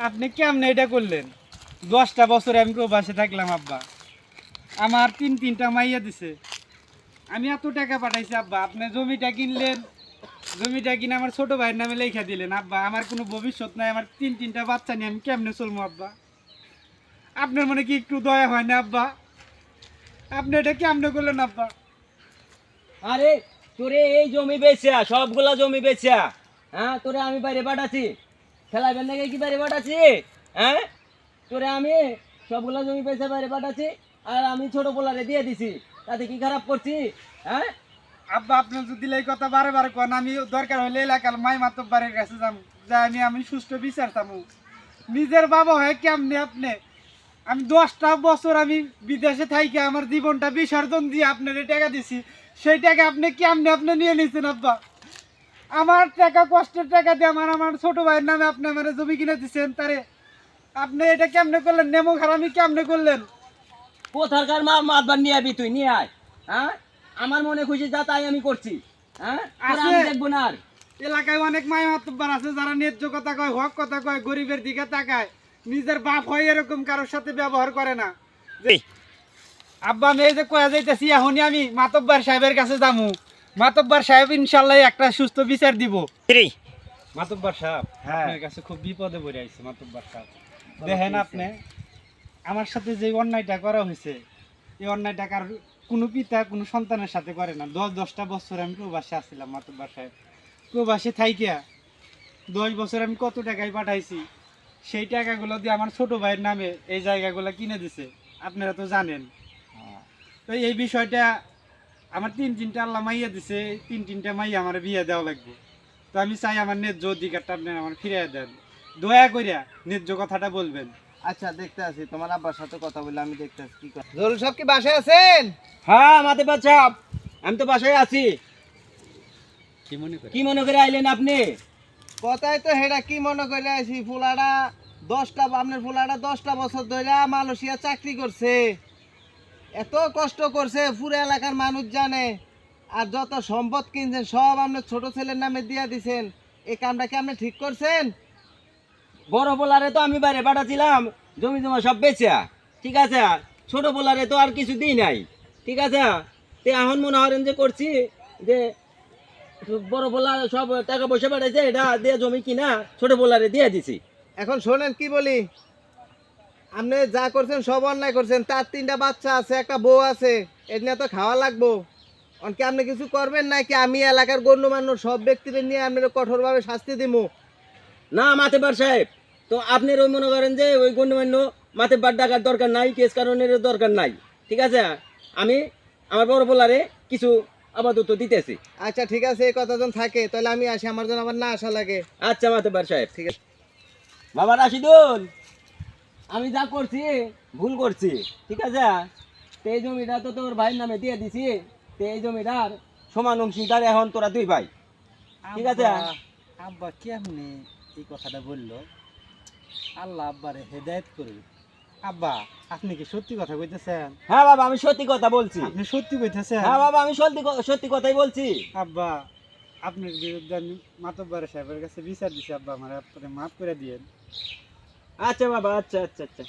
আপনি কেমনে এটা করলেন? 10টা বছর আমি প্রবাসে থাকলাম আব্বা, আমার তিনটা মাইয়া দিছে, আমি এত টাকা পাঠাইছি আব্বা, আপনি জমিটা কিনলেন, জমিটা কিনে আমার ছোট ভাইয়ের নামে লেখা দিলেন আব্বা। আমার কোনো ভবিষ্যৎ নাই, আমার তিনটা বাচ্চা নিয়ে আমি কেমনে চলবো আব্বা? আপনার মনে কি একটু দয়া হয় না আব্বা? আপনি এটা কেমনে করলেন আব্বা? আরে তোরে এই জমি বেচা, সবগুলা জমি বেচা, হ্যাঁ তোরে আমি বাইরে পাঠাচ্ছি, খেলাবেন নাকি কি বাইরে পাঠাচ্ছি? হ্যাঁ তোরে আমি সবগুলা জমি বেচা বাইরে পাঠাচ্ছি, আর আমি ছোট পোলারে দিয়ে দিছি, তাতে কি খারাপ করছি? হ্যাঁ আব্বা আপনি যদি এই কথা বারে বারে কন, আমি দরকার হলে এলাকার মাই মাতব্বারের কাছে যাবো, যা আমি সুষ্ঠু বিচার চাবো। নিজের বাবা হয় কেমনে আপনি? আমি 10টা বছর আমি বিদেশে থাইকে আমার জীবনটা বিসর্জন দিয়ে আপনার টাকা দিছি, সেই টাকা আপনি কেমনে আপনি নিয়ে নিয়েছেন আব্বা? আমার টাকা, কষ্টের টাকা দিয়ে আমার ছোট ভাইয়ের নামে আপনি আমার জমি কিনে দিচ্ছেন, তারে আপনি এটা কেমনে করলেন? নেমো খারামি কেমনে করলেন? কোথাকার মাতবার নিয়ে আবি, তুই নিয়ে আয়। হ্যাঁ আমার মনে খুশি যা তাই আমি করছি। হ্যাঁ তোরা আমি দেখবো না আর। এলাকায় অনেক মাই মাতব্বার আছে যারা ন্যায্য কথা কয়, হক কথা কয়, গরিবের দিকে তাকায়, নিজের বাপ হয় এরকম কারোর সাথে ব্যবহার করে না। আব্বা আমি এই যে কয়া যাইতেছি, এখনই আমি মাতব্বার সাহেবের কাছে যাবো। মাতব্বার সাহেব ইনশাল্লাহ একটা সুস্থ বিচার দিব। মাতব্বার সাহেব, আপনার কাছে খুব বিপদে পড়ে আইছে। মাতব্বার সাহেব দেখেন, আপনি আমার সাথে যে অন্যায়টা করা হয়েছে, এই অন্যায়টা কার কোনো পিতা কোনো সন্তানের সাথে করে না। 10টা বছর আমি প্রবাসে আসছিলাম মাতব্বার সাহেব, প্রবাসে থাইকিয়া 10 বছর আমি কত টাকায় পাঠাইছি, সেই টাকাগুলো দিয়ে আমার ছোট ভাইয়ের নামে এই জায়গাগুলো কিনে দিছে, আপনারা তো জানেন। তো এই বিষয়টা আমার তিনটা আল্লাহ মাইয়া দিছে, তিনটা মাইয়া আমার বিয়ে দেওয়া লাগবে। তো আমি চাই আমার ন্যায্য অধিকারটা আপনি আমার ফিরিয়ে দেন, দয়া করিয়া ন্যায্য কথাটা বলবেন। আচ্ছা দেখতে আছি, তোমার আব্বার সাথে কথা বলে আমি দেখতে আছি কি করে। জরুল সাহেব কি বাসায় আছেন? হ্যাঁ মাতবার সাহেব, আমি তো বাসায় আছি। কি মনে করে আইলেন আপনি? কথাই তো হেডা, কি মনে করে আছি, ফুলাটা 10টা, আপনার ফুলাটা 10টা বছর ধরে মালয়েশিয়া চাকরি করছে, এত কষ্ট করছে পুরো এলাকার মানুষ জানে, আর যত সম্পদ কিনছেন সব আপনার ছোট ছেলের নামে দিয়া দিছেন। এই কামটা কি আপনি ঠিক করছেন? বড় পোলারে তো আমি বাইরে পাঠাচ্ছিলাম জমি জমা সব বেচা, ঠিক আছে। ছোট পোলারে তো আর কিছু দিই নাই, ঠিক আছে। তো এখন মনে করেন যে করছি যে বড় পোলা সব টাকা পয়সা পাঠাইছে, এটা দিয়ে জমি কিনা ছোট পোলারে দিয়ে দিছি। এখন শোনেন কি বলি, আপনি যা করছেন সব অন্যায় করছেন। তার 3টা বাচ্চা আছে, একটা বউ আছে, এর নিয়ে তো খাওয়া লাগবো। অনকে আপনি কিছু করবেন নাকি আমি এলাকার গণ্যমান্য সব ব্যক্তিদের নিয়ে আপনার কঠোরভাবে শাস্তি দিব? না মাতেবার সাহেব, তো আপনি ওই মনে করেন যে ওই গণ্যমান্য মাতেবার ডাকার দরকার নাই, কেস কারণের দরকার নাই, ঠিক আছে। আমি আমার বড় পোলারে কিছু আপাতত দিতেছি। আচ্ছা ঠিক আছে, এই কথা যখন থাকে তাহলে আমি আসি, আমার জন্য আবার না আসা লাগে। আচ্ছা মাতেবার সাহেব, ঠিক আছে। বাবা রাশিদুল, আমি যা করছি ভুল করছি, ঠিক আছে। তো এই জমিটা তো তোর ভাইয়ের নামে দিয়ে দিছি, তো এই জমিটার সমান অংশীদার এখন তোরা 2 ভাই, ঠিক আছে। আব্বা কেমনে এই কথাটা বললো? আল্লাহ আব্বারে হেদায়েত করুন। আব্বা আপনি কি সত্যি কথা কইতেছেন? হ্যাঁ বাবা আমি সত্যি কথা বলছি। আপনি সত্যি কইতেছেন? হ্যাঁ বাবা আমি সত্যি কথাই বলছি। আব্বা আপনার বিরুদ্ধে আমি মাতব্বার সাহেবের কাছে বিচার দিছি আব্বা, আমার আপনি মাফ করে দিয়েন। আচ্ছা বাবা, আচ্ছা আচ্ছা আচ্ছা।